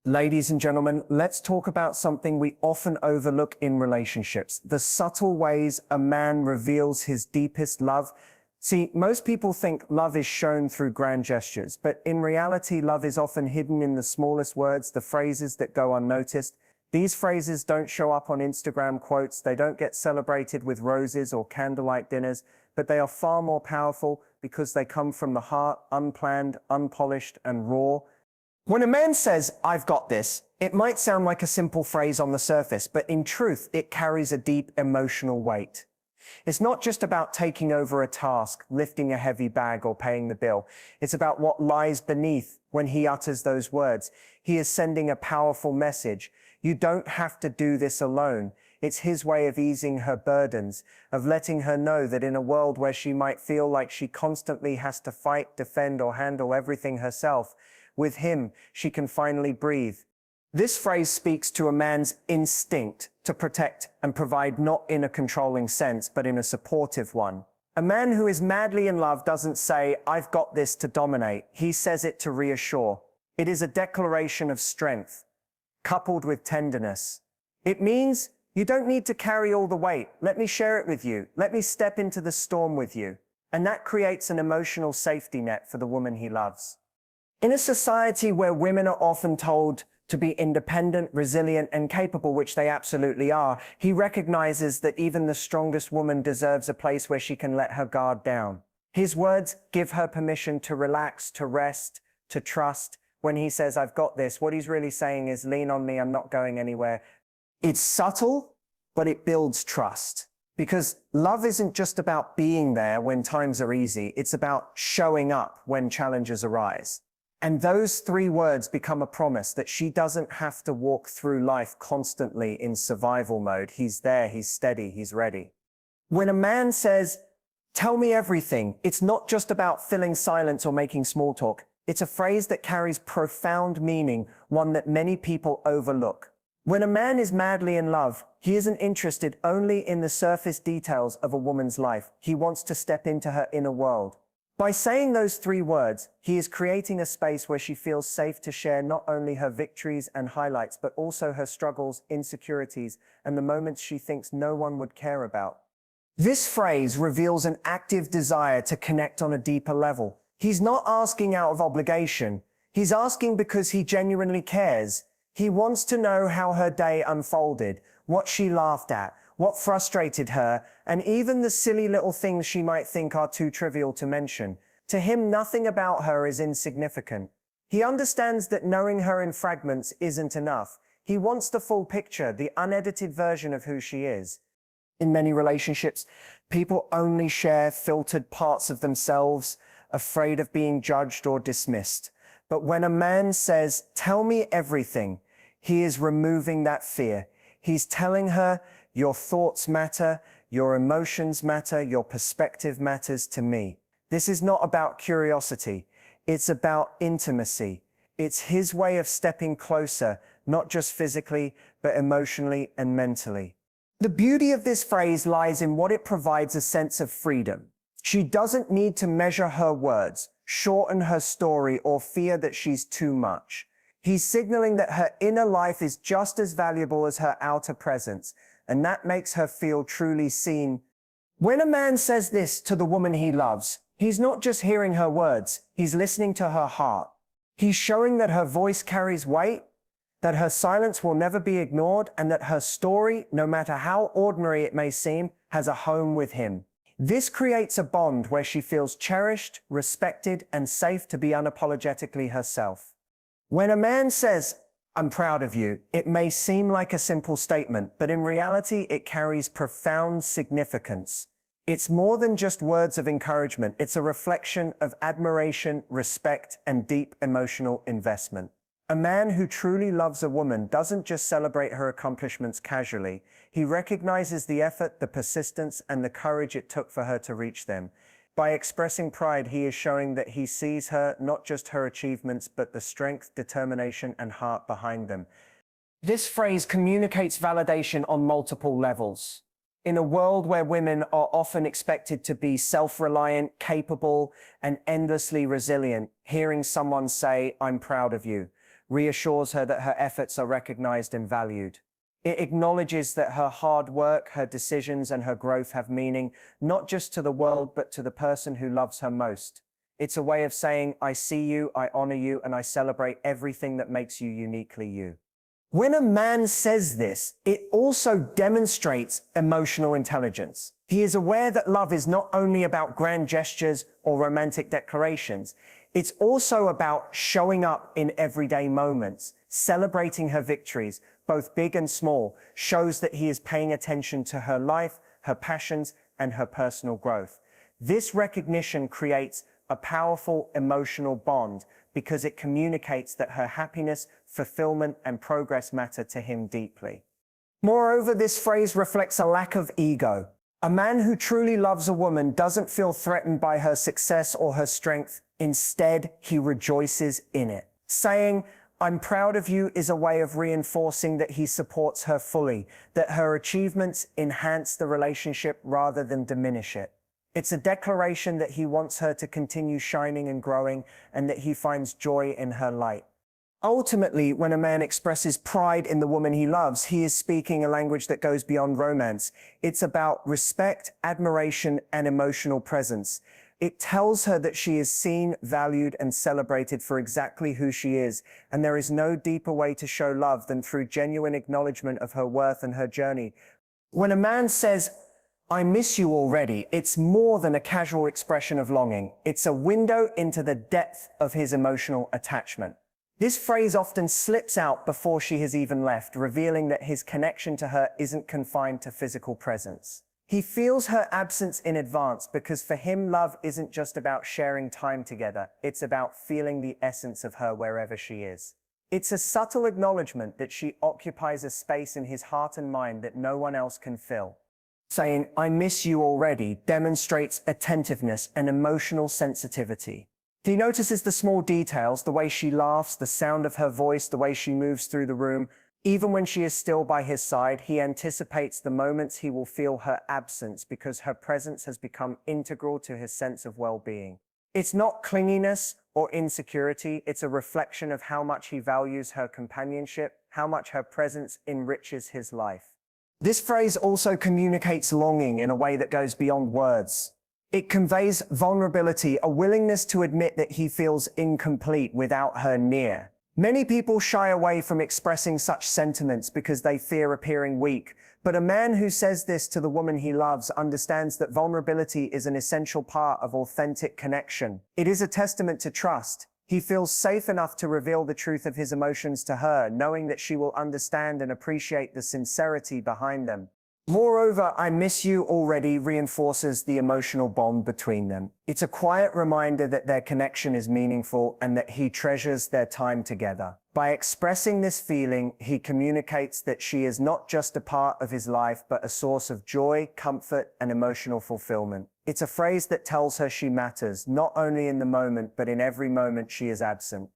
Ladies and gentlemen, let's talk about something we often overlook in relationships, the subtle ways a man reveals his deepest love. See, most people think love is shown through grand gestures, but in reality, love is often hidden in the smallest words, the phrases that go unnoticed. These phrases don't show up on Instagram quotes, they don't get celebrated with roses or candlelight dinners, but they are far more powerful because they come from the heart, unplanned, unpolished, and raw. When a man says, "I've got this," it might sound like a simple phrase on the surface, but in truth, it carries a deep emotional weight. It's not just about taking over a task, lifting a heavy bag, or paying the bill. It's about what lies beneath when he utters those words. He is sending a powerful message. You don't have to do this alone. It's his way of easing her burdens, of letting her know that in a world where she might feel like she constantly has to fight, defend, or handle everything herself, with him, she can finally breathe. This phrase speaks to a man's instinct to protect and provide, not in a controlling sense, but in a supportive one. A man who is madly in love doesn't say, "I've got this," to dominate. He says it to reassure. It is a declaration of strength, coupled with tenderness. It means, you don't need to carry all the weight. Let me share it with you. Let me step into the storm with you. And that creates an emotional safety net for the woman he loves. In a society where women are often told to be independent, resilient, and capable, which they absolutely are, he recognizes that even the strongest woman deserves a place where she can let her guard down. His words give her permission to relax, to rest, to trust. When he says, "I've got this," what he's really saying is, lean on me, I'm not going anywhere. It's subtle, but it builds trust. Because love isn't just about being there when times are easy, it's about showing up when challenges arise. And those three words become a promise that she doesn't have to walk through life constantly in survival mode. He's there, he's steady, he's ready. When a man says, "Tell me everything," it's not just about filling silence or making small talk. It's a phrase that carries profound meaning, one that many people overlook. When a man is madly in love, he isn't interested only in the surface details of a woman's life. He wants to step into her inner world. By saying those three words, he is creating a space where she feels safe to share not only her victories and highlights, but also her struggles, insecurities, and the moments she thinks no one would care about. This phrase reveals an active desire to connect on a deeper level. He's not asking out of obligation. He's asking because he genuinely cares. He wants to know how her day unfolded, what she laughed at, what frustrated her, and even the silly little things she might think are too trivial to mention. To him, nothing about her is insignificant. He understands that knowing her in fragments isn't enough. He wants the full picture, the unedited version of who she is. In many relationships, people only share filtered parts of themselves, afraid of being judged or dismissed. But when a man says, "Tell me everything," he is removing that fear. He's telling her, "Your thoughts matter, your emotions matter, your perspective matters to me." This is not about curiosity. It's about intimacy. It's his way of stepping closer, not just physically, but emotionally and mentally. The beauty of this phrase lies in what it provides: a sense of freedom. She doesn't need to measure her words, shorten her story, or fear that she's too much. He's signaling that her inner life is just as valuable as her outer presence, and that makes her feel truly seen. When a man says this to the woman he loves, he's not just hearing her words, he's listening to her heart. He's showing that her voice carries weight, that her silence will never be ignored, and that her story, no matter how ordinary it may seem, has a home with him. This creates a bond where she feels cherished, respected, and safe to be unapologetically herself. When a man says, "I'm proud of you," it may seem like a simple statement, but in reality, it carries profound significance. It's more than just words of encouragement. It's a reflection of admiration, respect, and deep emotional investment. A man who truly loves a woman doesn't just celebrate her accomplishments casually. He recognizes the effort, the persistence, and the courage it took for her to reach them. By expressing pride, he is showing that he sees her, not just her achievements, but the strength, determination, and heart behind them. This phrase communicates validation on multiple levels. In a world where women are often expected to be self-reliant, capable, and endlessly resilient, hearing someone say, "I'm proud of you," reassures her that her efforts are recognized and valued. It acknowledges that her hard work, her decisions, and her growth have meaning, not just to the world, but to the person who loves her most. It's a way of saying, I see you, I honor you, and I celebrate everything that makes you uniquely you. When a man says this, it also demonstrates emotional intelligence. He is aware that love is not only about grand gestures or romantic declarations, it's also about showing up in everyday moments, celebrating her victories, both big and small, shows that he is paying attention to her life, her passions, and her personal growth. This recognition creates a powerful emotional bond because it communicates that her happiness, fulfillment, and progress matter to him deeply. Moreover, this phrase reflects a lack of ego. A man who truly loves a woman doesn't feel threatened by her success or her strength. Instead, he rejoices in it. Saying, I'm proud of you is a way of reinforcing that he supports her fully, that her achievements enhance the relationship rather than diminish it. It's a declaration that he wants her to continue shining and growing, and that he finds joy in her light. Ultimately, when a man expresses pride in the woman he loves, he is speaking a language that goes beyond romance. It's about respect, admiration, and emotional presence. It tells her that she is seen, valued, and celebrated for exactly who she is, and there is no deeper way to show love than through genuine acknowledgement of her worth and her journey. When a man says, I miss you already, it's more than a casual expression of longing. It's a window into the depth of his emotional attachment. This phrase often slips out before she has even left, revealing that his connection to her isn't confined to physical presence. He feels her absence in advance because for him, love isn't just about sharing time together. It's about feeling the essence of her wherever she is. It's a subtle acknowledgement that she occupies a space in his heart and mind that no one else can fill. Saying, I miss you already, demonstrates attentiveness and emotional sensitivity. He notices the small details, the way she laughs, the sound of her voice, the way she moves through the room. Even when she is still by his side, he anticipates the moments he will feel her absence because her presence has become integral to his sense of well-being. It's not clinginess or insecurity, it's a reflection of how much he values her companionship, how much her presence enriches his life. This phrase also communicates longing in a way that goes beyond words. It conveys vulnerability, a willingness to admit that he feels incomplete without her near. Many people shy away from expressing such sentiments because they fear appearing weak, but a man who says this to the woman he loves understands that vulnerability is an essential part of authentic connection. It is a testament to trust. He feels safe enough to reveal the truth of his emotions to her, knowing that she will understand and appreciate the sincerity behind them. Moreover, I miss you already reinforces the emotional bond between them. It's a quiet reminder that their connection is meaningful and that he treasures their time together. By expressing this feeling, he communicates that she is not just a part of his life, but a source of joy, comfort, and emotional fulfillment. It's a phrase that tells her she matters, not only in the moment, but in every moment she is absent.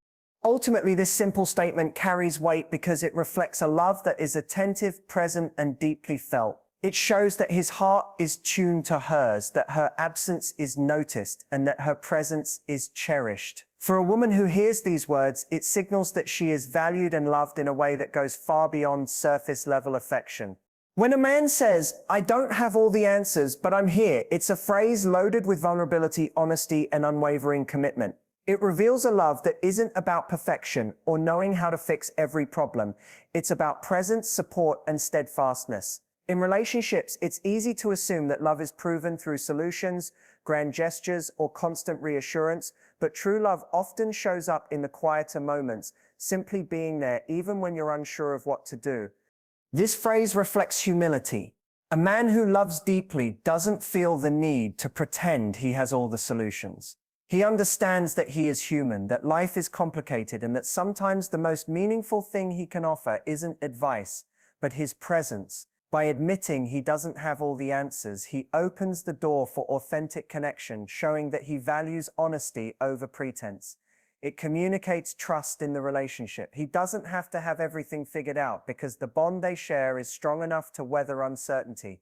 Ultimately, this simple statement carries weight because it reflects a love that is attentive, present, and deeply felt. It shows that his heart is tuned to hers, that her absence is noticed, and that her presence is cherished. For a woman who hears these words, it signals that she is valued and loved in a way that goes far beyond surface-level affection. When a man says, I don't have all the answers, but I'm here, it's a phrase loaded with vulnerability, honesty, and unwavering commitment. It reveals a love that isn't about perfection or knowing how to fix every problem. It's about presence, support, and steadfastness. In relationships, it's easy to assume that love is proven through solutions, grand gestures, or constant reassurance, but true love often shows up in the quieter moments, simply being there even when you're unsure of what to do. This phrase reflects humility. A man who loves deeply doesn't feel the need to pretend he has all the solutions. He understands that he is human, that life is complicated, and that sometimes the most meaningful thing he can offer isn't advice, but his presence. By admitting he doesn't have all the answers, he opens the door for authentic connection, showing that he values honesty over pretense. It communicates trust in the relationship. He doesn't have to have everything figured out because the bond they share is strong enough to weather uncertainty.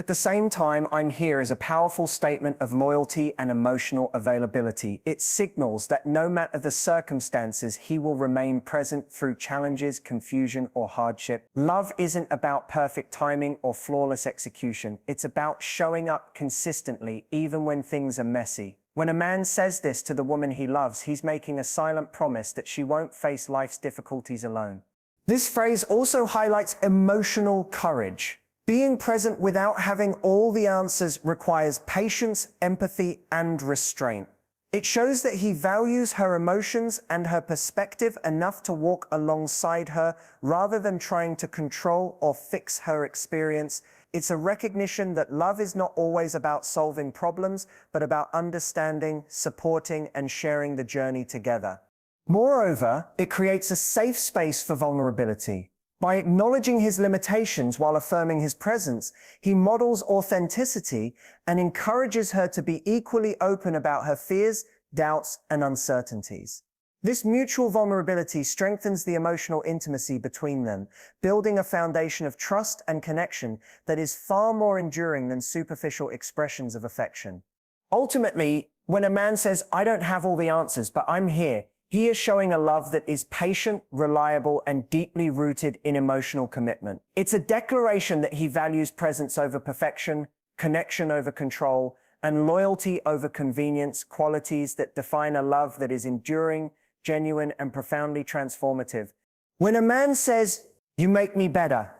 At the same time, I'm here is a powerful statement of loyalty and emotional availability. It signals that no matter the circumstances, he will remain present through challenges, confusion, or hardship. Love isn't about perfect timing or flawless execution. It's about showing up consistently, even when things are messy. When a man says this to the woman he loves, he's making a silent promise that she won't face life's difficulties alone. This phrase also highlights emotional courage. Being present without having all the answers requires patience, empathy, and restraint. It shows that he values her emotions and her perspective enough to walk alongside her rather than trying to control or fix her experience. It's a recognition that love is not always about solving problems, but about understanding, supporting, and sharing the journey together. Moreover, it creates a safe space for vulnerability. By acknowledging his limitations while affirming his presence, he models authenticity and encourages her to be equally open about her fears, doubts, and uncertainties. This mutual vulnerability strengthens the emotional intimacy between them, building a foundation of trust and connection that is far more enduring than superficial expressions of affection. Ultimately, when a man says, "I don't have all the answers, but I'm here," he is showing a love that is patient, reliable, and deeply rooted in emotional commitment. It's a declaration that he values presence over perfection, connection over control, and loyalty over convenience, qualities that define a love that is enduring, genuine, and profoundly transformative. When a man says, "You make me better,"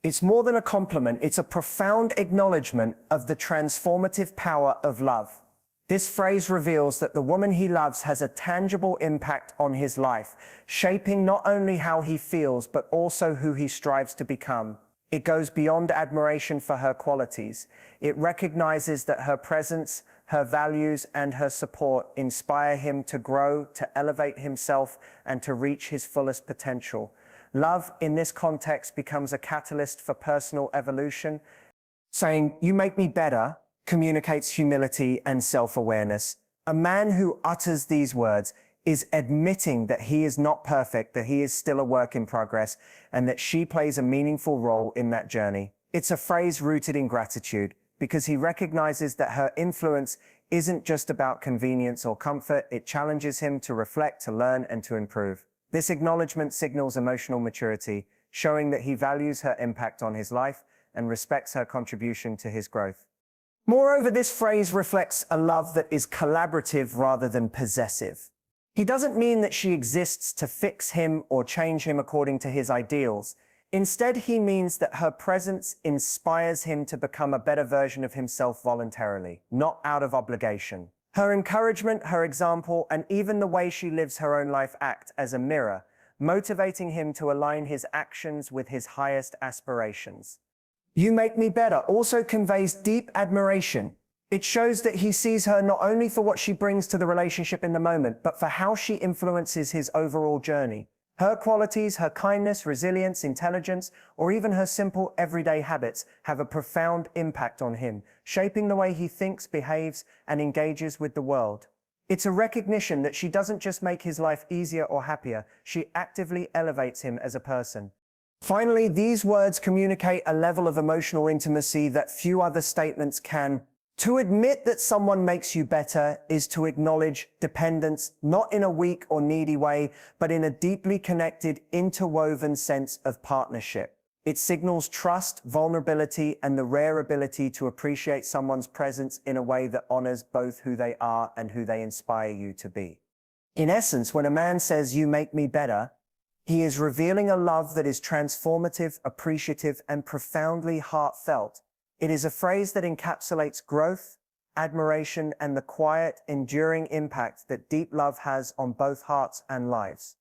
it's more than a compliment, it's a profound acknowledgement of the transformative power of love. This phrase reveals that the woman he loves has a tangible impact on his life, shaping not only how he feels, but also who he strives to become. It goes beyond admiration for her qualities. It recognizes that her presence, her values, and her support inspire him to grow, to elevate himself, and to reach his fullest potential. Love, in this context, becomes a catalyst for personal evolution. Saying, "You make me better," communicates humility and self-awareness. A man who utters these words is admitting that he is not perfect, that he is still a work in progress, and that she plays a meaningful role in that journey. It's a phrase rooted in gratitude, because he recognizes that her influence isn't just about convenience or comfort. It challenges him to reflect, to learn, and to improve. This acknowledgement signals emotional maturity, showing that he values her impact on his life and respects her contribution to his growth. Moreover, this phrase reflects a love that is collaborative rather than possessive. He doesn't mean that she exists to fix him or change him according to his ideals. Instead, he means that her presence inspires him to become a better version of himself voluntarily, not out of obligation. Her encouragement, her example, and even the way she lives her own life act as a mirror, motivating him to align his actions with his highest aspirations. "You make me better" also conveys deep admiration. It shows that he sees her not only for what she brings to the relationship in the moment, but for how she influences his overall journey. Her qualities, her kindness, resilience, intelligence, or even her simple everyday habits have a profound impact on him, shaping the way he thinks, behaves, and engages with the world. It's a recognition that she doesn't just make his life easier or happier, she actively elevates him as a person. Finally, these words communicate a level of emotional intimacy that few other statements can. To admit that someone makes you better is to acknowledge dependence, not in a weak or needy way, but in a deeply connected, interwoven sense of partnership. It signals trust, vulnerability, and the rare ability to appreciate someone's presence in a way that honors both who they are and who they inspire you to be. In essence, when a man says, "You make me better," he is revealing a love that is transformative, appreciative, and profoundly heartfelt. It is a phrase that encapsulates growth, admiration, and the quiet, enduring impact that deep love has on both hearts and lives.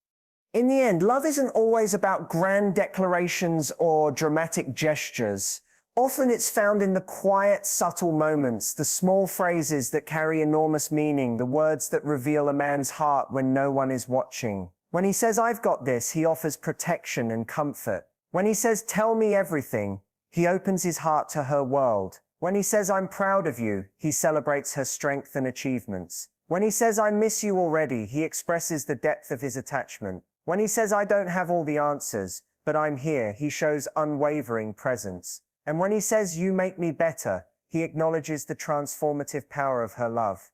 In the end, love isn't always about grand declarations or dramatic gestures. Often it's found in the quiet, subtle moments, the small phrases that carry enormous meaning, the words that reveal a man's heart when no one is watching. When he says, "I've got this," he offers protection and comfort. When he says, "Tell me everything," he opens his heart to her world. When he says, "I'm proud of you," he celebrates her strength and achievements. When he says, "I miss you already," he expresses the depth of his attachment. When he says, "I don't have all the answers, but I'm here," he shows unwavering presence. And when he says, "You make me better," he acknowledges the transformative power of her love.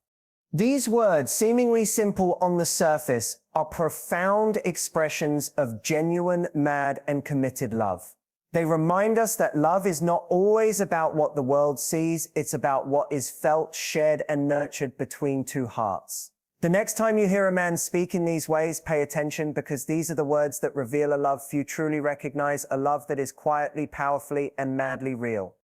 These words, seemingly simple on the surface, are profound expressions of genuine, mad, and committed love. They remind us that love is not always about what the world sees, it's about what is felt, shared, and nurtured between two hearts. The next time you hear a man speak in these ways, pay attention, because these are the words that reveal a love few truly recognize, a love that is quietly, powerfully, and madly real.